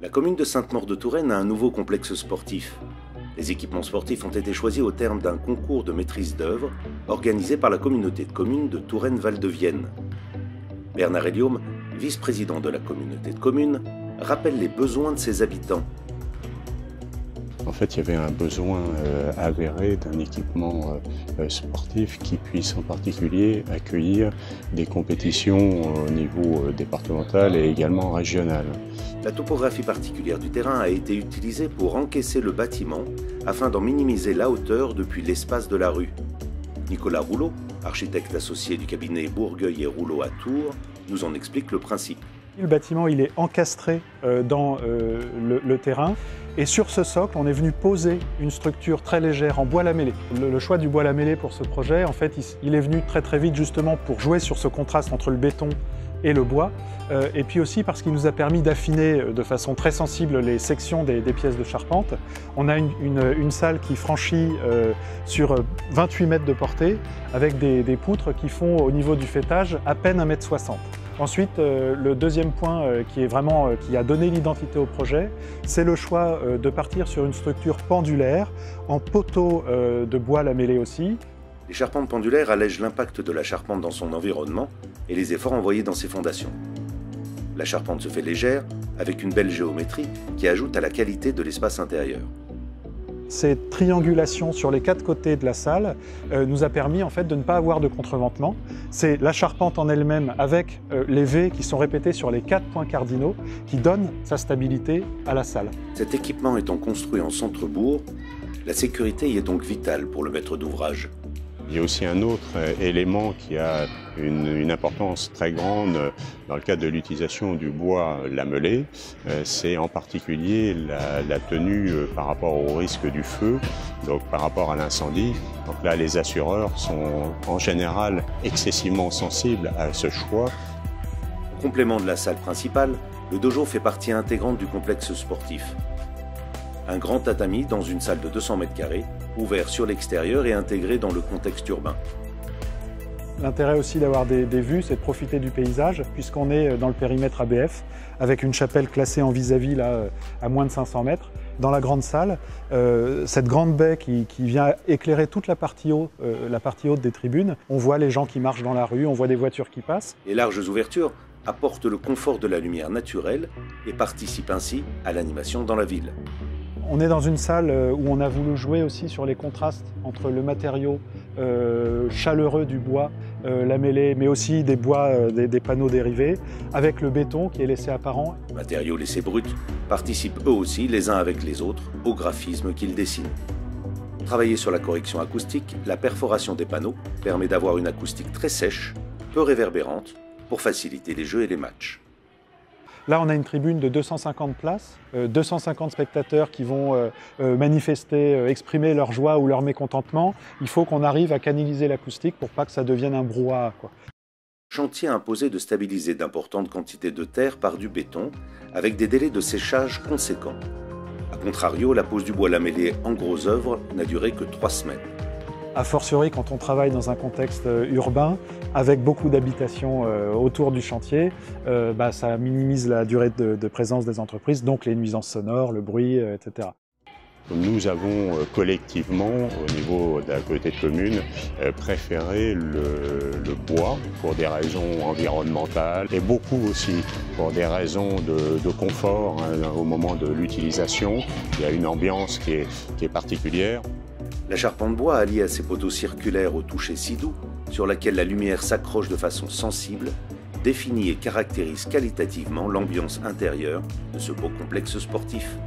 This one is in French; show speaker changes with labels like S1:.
S1: La commune de Sainte-Maure-de-Touraine a un nouveau complexe sportif. Les équipements sportifs ont été choisis au terme d'un concours de maîtrise d'œuvre organisé par la communauté de communes de Touraine-Val de Vienne. Bernard Hélium, vice-président de la communauté de communes, rappelle les besoins de ses habitants.
S2: En fait, il y avait un besoin avéré d'un équipement sportif qui puisse en particulier accueillir des compétitions au niveau départemental et également régional.
S1: La topographie particulière du terrain a été utilisée pour encaisser le bâtiment afin d'en minimiser la hauteur depuis l'espace de la rue. Nicolas Rouleau, architecte associé du cabinet Bourgueil et Rouleau à Tours, nous en explique le principe.
S3: Le bâtiment il est encastré dans le terrain et sur ce socle on est venu poser une structure très légère en bois lamellé. Le choix du bois lamellé pour ce projet, en fait, il est venu très vite justement pour jouer sur ce contraste entre le béton et le bois, et puis aussi parce qu'il nous a permis d'affiner de façon très sensible les sections des pièces de charpente. On a une salle qui franchit sur 28 mètres de portée avec des poutres qui font au niveau du faîtage à peine 1,60 m. Ensuite, le deuxième point qui a donné l'identité au projet, c'est le choix de partir sur une structure pendulaire en poteaux de bois lamellé aussi.
S1: Les charpentes pendulaires allègent l'impact de la charpente dans son environnement et les efforts envoyés dans ses fondations. La charpente se fait légère avec une belle géométrie qui ajoute à la qualité de l'espace intérieur.
S3: Cette triangulation sur les 4 côtés de la salle nous a permis en fait de ne pas avoir de contreventement. C'est la charpente en elle-même avec les V qui sont répétés sur les 4 points cardinaux qui donnent sa stabilité à la salle.
S1: Cet équipement étant construit en centre-bourg, la sécurité y est donc vitale pour le maître d'ouvrage.
S2: Il y a aussi un autre élément qui a une importance très grande dans le cadre de l'utilisation du bois lamellé, c'est en particulier la tenue par rapport au risque du feu, donc par rapport à l'incendie. Donc là, les assureurs sont en général excessivement sensibles à ce choix.
S1: En complément de la salle principale, le dojo fait partie intégrante du complexe sportif. Un grand tatami dans une salle de 200 m², ouvert sur l'extérieur et intégré dans le contexte urbain.
S3: L'intérêt aussi d'avoir des vues, c'est de profiter du paysage, puisqu'on est dans le périmètre ABF, avec une chapelle classée en vis-à-vis là, à moins de 500 mètres. Dans la grande salle, cette grande baie qui vient éclairer toute la partie haute des tribunes, on voit les gens qui marchent dans la rue, on voit des voitures qui passent.
S1: Les larges ouvertures apportent le confort de la lumière naturelle et participent ainsi à l'animation dans la ville.
S3: On est dans une salle où on a voulu jouer aussi sur les contrastes entre le matériau chaleureux du bois lamellé, mais aussi des bois, des panneaux dérivés, avec le béton qui est laissé apparent.
S1: Les matériaux laissés bruts participent eux aussi, les uns avec les autres, au graphisme qu'ils dessinent. Travailler sur la correction acoustique, la perforation des panneaux permet d'avoir une acoustique très sèche, peu réverbérante, pour faciliter les jeux et les matchs.
S3: Là, on a une tribune de 250 places, 250 spectateurs qui vont manifester, exprimer leur joie ou leur mécontentement. Il faut qu'on arrive à canaliser l'acoustique pour pas que ça devienne un brouhaha, quoi.
S1: Le chantier a imposé de stabiliser d'importantes quantités de terre par du béton, avec des délais de séchage conséquents. A contrario, la pose du bois lamellé en gros œuvre n'a duré que 3 semaines.
S3: A fortiori quand on travaille dans un contexte urbain, avec beaucoup d'habitations autour du chantier, ça minimise la durée de présence des entreprises, donc les nuisances sonores, le bruit, etc.
S2: Nous avons collectivement, au niveau de la communauté de communes, préféré le bois pour des raisons environnementales et beaucoup aussi pour des raisons de confort au moment de l'utilisation. Il y a une ambiance qui est particulière.
S1: La charpente bois alliée à ces poteaux circulaires au toucher si doux, sur laquelle la lumière s'accroche de façon sensible, définit et caractérise qualitativement l'ambiance intérieure de ce beau complexe sportif.